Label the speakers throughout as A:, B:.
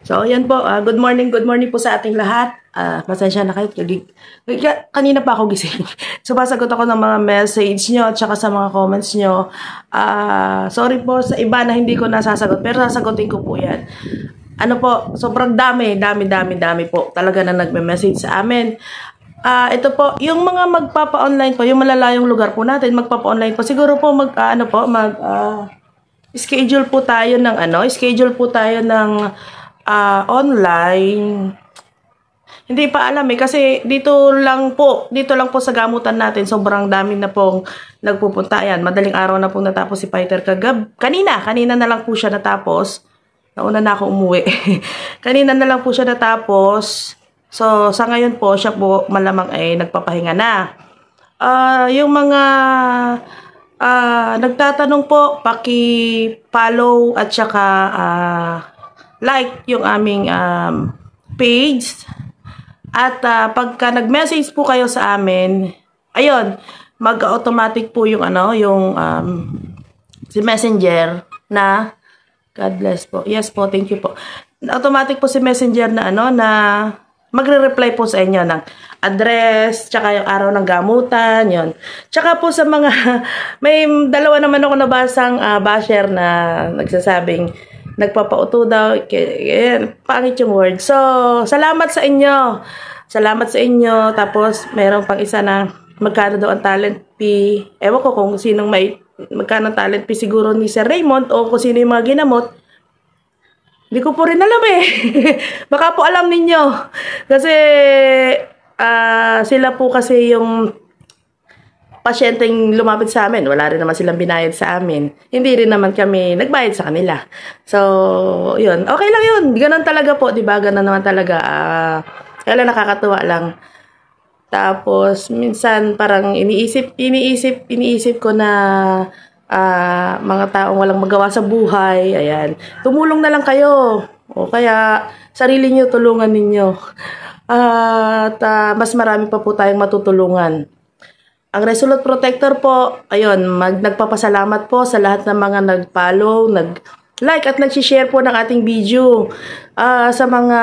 A: So, yan po. Good morning po sa ating lahat. Pasensya na kayo. Kanina pa ako gising. Sumasagot ako ng mga message nyo at saka sa mga comments nyo. Sorry po sa iba na hindi ko nasasagot, pero sasagutin ko po yan. Ano po, sobrang dami po talaga na nagme-message sa amin. Ito po, yung mga magpapa-online po, yung malalayong lugar po natin, magpapa-online po, siguro po schedule po tayo ng online. Hindi pa alam kasi dito lang po sa gamutan natin, sobrang dami na pong nagpupunta. Ayan, madaling araw na pong natapos si Fighter kanina na lang po siya natapos. Nauna na ako umuwi. Kanina na lang po siya natapos. So, sa ngayon po, siya po malamang ay nagpapahinga na. Yung mga nagtatanong po, paki-follow at saka like yung aming page. At pagka nag-message po kayo sa amin, ayun, mag-automatic po yung si Messenger na God bless po. Yes po, thank you po. Automatic po si Messenger na na magre-reply po sa inyo ng address, tsaka yung araw ng gamutan, yon. Tsaka po sa mga, may dalawa naman ako nabasang basher na nagsasabing, nagpapauto daw, pangit yung word. So, salamat sa inyo. Salamat sa inyo. Tapos, meron pang isa na, magkano daw ang talent fee. Ewan ko kung sinong magkano ang talent fee, siguro ni Sir Raymond, o kung sino yung mga ginamot. Hindi ko po rin alam Baka po alam ninyo. Kasi, sila po kasi yung pasyenteng lumapit sa amin. Wala rin naman silang binayad sa amin. Hindi rin naman kami nagbayad sa kanila. So, yun. Okay lang yun. Ganon talaga po. Diba? Ganon naman talaga. Kaya lang nakakatuwa lang. Tapos, minsan parang iniisip ko na mga taong walang magawa sa buhay, ayan, tumulong na lang kayo, o kaya sarili nyo tulungan ninyo, at mas marami pa po tayong matutulungan. Ang Resolute Protector po, ayun, nagpapasalamat po sa lahat ng mga nag-follow, nag-like at nag-share po ng ating video. Sa mga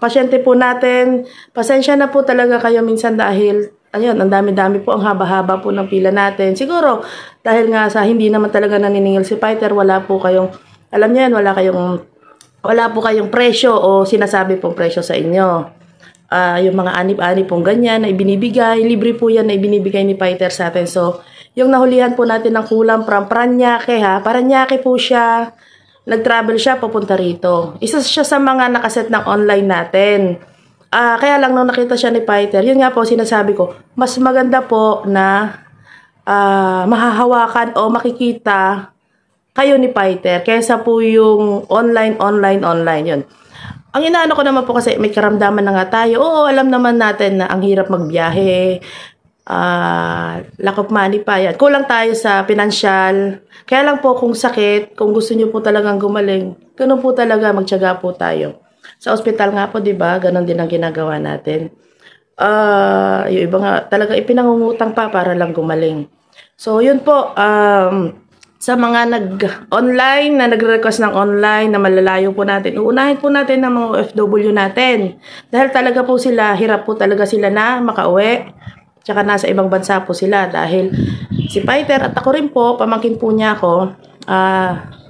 A: pasyente po natin, pasensya na po talaga kayo minsan dahil ayun, ang dami-dami po, ang haba-haba po ng pila natin. Siguro, dahil nga sa hindi naman talaga naniningil si Fighter, wala po kayong, alam niyo yan, wala po kayong presyo o sinasabi pong presyo sa inyo. Yung mga anip-anip pong ganyan na ibinibigay, libre po yan na ibinibigay ni Fighter sa atin. So, yung nahulihan po natin ng kulang from Paranaque Paranaque po siya, nag-travel siya papunta rito. Isa siya sa mga nakaset ng online natin. Kaya lang nung nakita siya ni Fighter, yun nga po sinasabi ko, mas maganda po na mahahawakan o makikita kayo ni Fighter kaysa po yung online yun. Ang inaano ko naman po kasi may karamdaman na nga tayo. Oo, alam naman natin na ang hirap magbiyahe, lack of money pa yan. Kulang tayo sa financial. Kaya lang po kung sakit, kung gusto nyo po talagang gumaling, ganun po talaga, magtiyaga po tayo. Sa ospital nga po, 'di ba? Ganon din ang ginagawa natin. Yung iba nga talaga ipinangungutang pa para lang gumaling. So, yun po, sa mga nag-online na nagre-request ng online na malalayo po natin, uunahin po natin ng mga OFW natin. Dahil talaga po sila, hirap po talaga sila na makauwi. Tsaka nasa ibang bansa po sila dahil si Fighter at ako rin po, pamangkin po niya ako,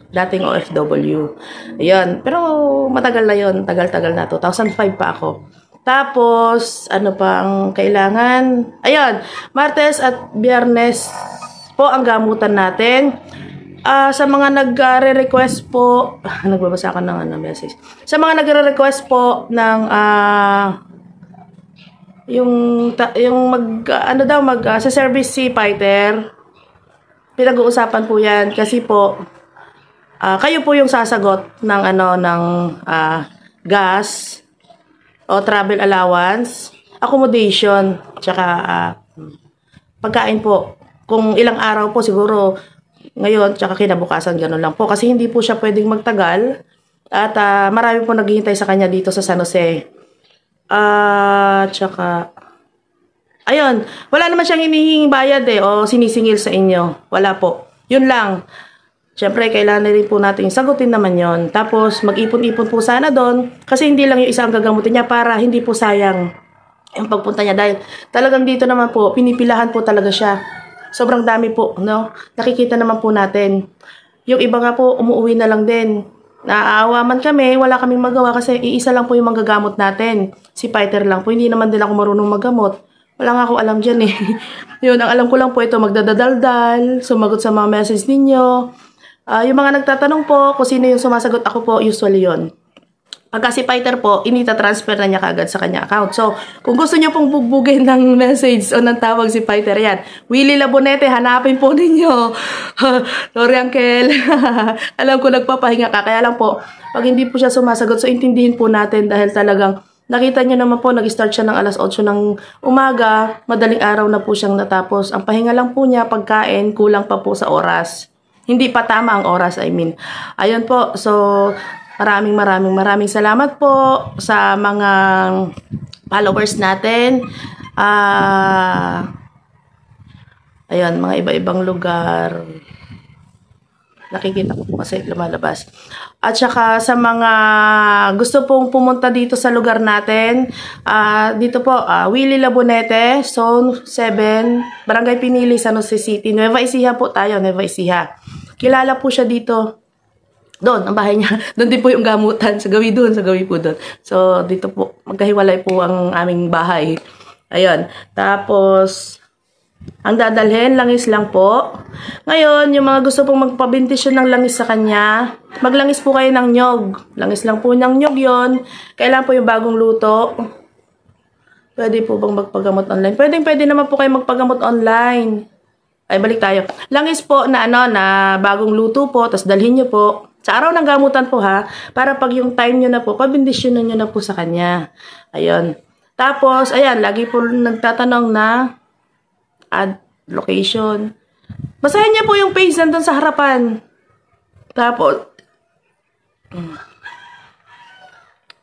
A: dating OFW. Ayun. Pero matagal na yun. Tagal-tagal na. 2005 pa ako. Tapos, ano pa ang kailangan? Ayun. Martes at Biyernes po ang gamutan natin. Sa mga nagre-request po, nagbabasa ako ng message. Sa mga nagre-request po ng sa service si Fighter, pinag-uusapan po yan kasi po kayo po yung sasagot ng gas o travel allowance, accommodation, tsaka pagkain po. Kung ilang araw po siguro ngayon, tsaka kinabukasan, gano'n lang po. Kasi hindi po siya pwedeng magtagal at marami po naghihintay sa kanya dito sa San Jose. Tsaka ayun, wala naman siyang hinihinging bayad o sinisingil sa inyo. Wala po. Yun lang. Siyempre, kailangan rin po natin sagutin naman yon. Tapos, mag-ipon-ipon po sana doon. Kasi hindi lang yung isa ang gagamutin niya para hindi po sayang yung pagpunta niya. Dahil talagang dito naman po, pinipilahan po talaga siya. Sobrang dami po, no? Nakikita naman po natin. Yung iba nga po, umuwi na lang din. Naaawa man kami, wala kaming magawa kasi iisa lang po yung manggagamot natin. Si Fighter lang po. Hindi naman din ako marunong maggamot. Wala nga ako alam dyan eh. Yun, ang alam ko lang po ito, magdadaldal, sumagot sa mga message ninyo. Yung mga nagtatanong po kung sino yung sumasagot, ako po, usually yun. Pagka si Fighter po, inita-transfer na niya kagad sa kanya account. So, kung gusto niyo pong bugbugin ng message o ng tawag si Fighter, yan. Willie Labonete, hanapin po ninyo. Sorry, Uncle. Alam ko nagpapahinga ka. Kaya lang po, pag hindi po siya sumasagot, so intindihin po natin dahil talagang nakita niyo naman po, nag-start siya ng alas 8 ng umaga. Madaling araw na po siyang natapos. Ang pahinga lang po niya, pagkain, kulang pa po sa oras. Hindi pa tama ang oras, I mean. Ayun po, so maraming salamat po sa mga followers natin. Ayun, mga iba-ibang lugar. Nakikita ko po kasi lumalabas. At saka sa mga gusto pong pumunta dito sa lugar natin, dito po, Willie Labonete, Zone 7, Barangay Pinili, San Jose City. Nueva Ecija po tayo, Nueva Ecija. Kilala po siya dito. Doon, ang bahay niya. Doon din po yung gamutan. Sa gawi doon, sa gawi po doon. So, dito po, magkahiwalay po ang aming bahay. Ayun. Tapos, ang dadalhin, langis lang po. Ngayon, yung mga gusto pong magpabintisyon ng langis sa kanya, maglangis po kayo ng nyog. Langis lang po ng nyog yon. Kailan po yung bagong luto. Pwede po bang magpagamot online? Pwede naman po kayo magpagamot online. Ay, balik tayo. Langis po na na bagong luto po, tapos dalhin nyo po. Sa araw ng gamutan po ha, para pag yung time nyo na po, pabindisyonan nyo na po sa kanya. Ayun. Tapos, ayan, lagi po nagtatanong na add location. Basahin niya po yung page nandun sa harapan. Tapos,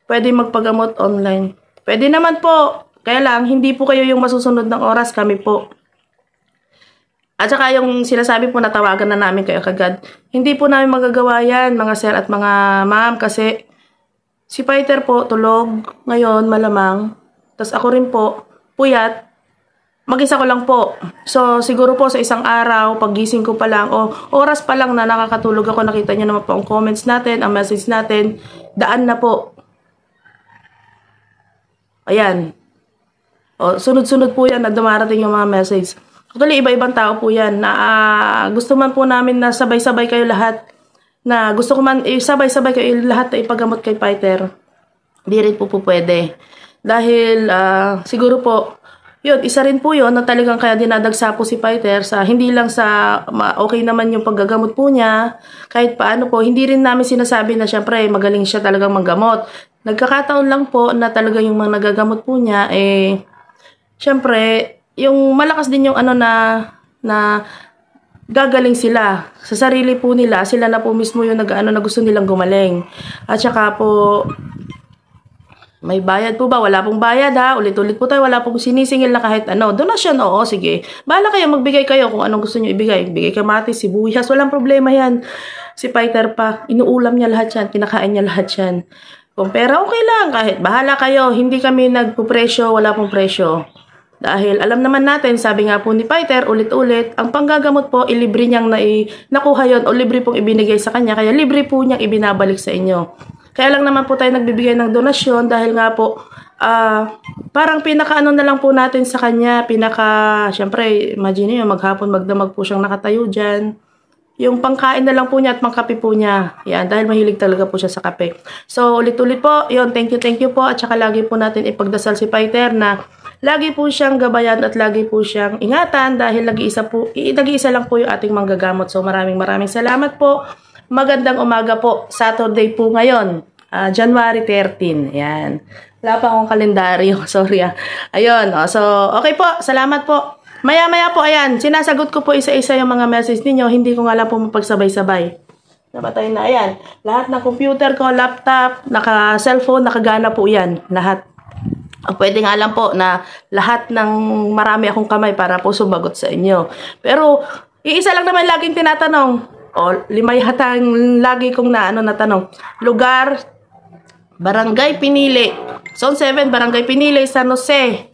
A: pwede magpagamot online. Pwede naman po. Kaya lang, hindi po kayo yung masusunod ng oras, kami po. At saka yung sinasabi po na tawagan na namin kayo kagad, hindi po namin magagawa yan, mga sir at mga ma'am, kasi si Fighter po tulog ngayon, malamang. Tapos ako rin po, puyat, mag-isa ko lang po. So, siguro po sa isang araw, paggising ko pa lang, o oras pa lang na nakakatulog ako, nakita nyo naman po ang comments natin, ang message natin, daan na po. Ayan. O, sunod-sunod po yan na dumarating yung mga message. Actually, iba-ibang tao po yan na gusto man po namin na sabay-sabay kayo lahat. Na gusto ko man sabay-sabay kayo lahat na ipagamot kay Fighter. Hindi rin po pwede. Dahil siguro po, yun, isa rin po yun na talagang kaya dinadagsa po si Fighter sa hindi lang sa okay naman yung paggagamot po niya. Kahit paano po, hindi rin namin sinasabi na syempre magaling siya talagang manggamot. Nagkakataon lang po na talaga yung mga nagagamot po niya, syempre, yung malakas din yung na gagaling sila. Sa sarili po nila, sila na po mismo yung na gusto nilang gumaling. At saka po, may bayad po ba? Wala pong bayad ha. Ulit-ulit po tayo. Wala pong sinisingil na kahit ano. Donasyon, oo, sige. Bahala kayo, magbigay kayo kung anong gusto nyo ibigay. Bigay kamatis, sibuyas, walang problema yan. Si Fighter pa, inuulam niya lahat yan. Kinakain niya lahat yan. Kung pera, okay lang. Kahit bahala kayo. Hindi kami nagpupresyo, wala pong presyo. Dahil alam naman natin, sabi nga po ni Fighter, ulit-ulit, ang panggagamot po, ilibre niyang nakuha yon o libre pong ibinigay sa kanya. Kaya libre po niyang ibinabalik sa inyo. Kaya lang naman po tayo nagbibigay ng donasyon dahil nga po, parang pinaka-ano na lang po natin sa kanya. Siyempre, imagine nyo, maghapon, magdamag po siyang nakatayo dyan. Yung pangkain na lang po niya at pangkape po niya. Yan, dahil mahilig talaga po siya sa kape. So, ulit-ulit po, yun, thank you po. At saka lagi po natin ipagdasal si Fighter na lagi po siyang gabayan at lagi po siyang ingatan dahil nag-iisa lang po yung ating manggagamot. So, maraming salamat po. Magandang umaga po. Saturday po ngayon. January 13. Yan. Wala pa akong kalendaryo. Sorry Ayun. So, okay po. Salamat po. Maya-maya po, ayan. Sinasagot ko po isa-isa yung mga message ninyo. Hindi ko nga lang po mapagsabay-sabay. Nabatay na, ayan. Lahat ng computer ko, laptop, naka-cellphone, nakagana po yan. Lahat. Pwede nga lang po na lahat ng marami akong kamay para po sumagot sa inyo. Pero, iisa lang naman laging tinatanong, O, limay hatang lagi kong na tanong. Lugar, Barangay Pinili. Zone 7, Barangay Pinili, San Jose,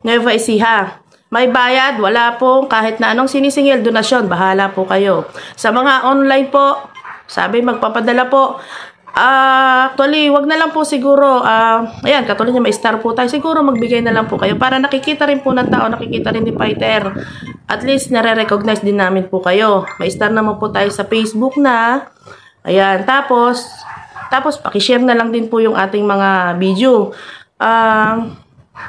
A: Nueva Ecija. May bayad, wala pong kahit na anong sinisingil, donasyon, bahala po kayo. Sa mga online po, sabi magpapadala po, actually, wag na lang po siguro, ayan, katulad niya, may star po tayo, siguro magbigay na lang po kayo para nakikita rin po ng tao, nakikita rin ni Fighter. At least, nare-recognize din namin po kayo. May star naman po tayo sa Facebook na, ayan, tapos, pakishare na lang din po yung ating mga video.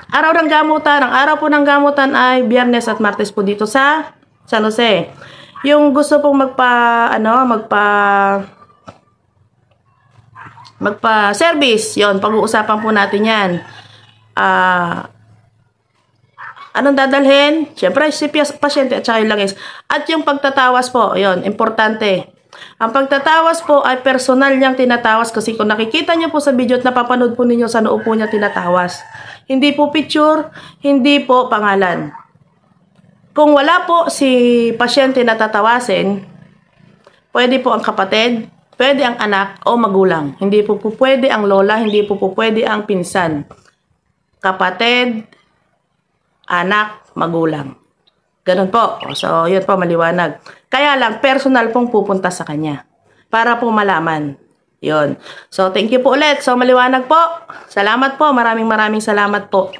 A: Araw ng gamutan. Ang araw po ng gamutan ay Biyernes at Martes po dito sa San Jose. Yung gusto pong magpa-service, yon, pag-uusapan po natin yan. Anong dadalhin? Siyempre, si pasyente at saka yung langis. At yung pagtatawas po, yon, importante. Ang pagtatawas po ay personal niyang tinatawas kasi kung nakikita niyo po sa video at napapanood po ninyo sa noo po niya tinatawas. Hindi po picture, hindi po pangalan. Kung wala po si pasyente na tatawasin, pwede po ang kapatid, pwede ang anak o magulang. Hindi po pwede ang lola, hindi po pwede ang pinsan. Kapatid, anak, magulang. Ganun po. So, yun po, maliwanag. Kaya lang, personal pong pupunta sa kanya. Para po malaman. Yun. So, thank you po ulit. So, maliwanag po. Salamat po. Maraming salamat po.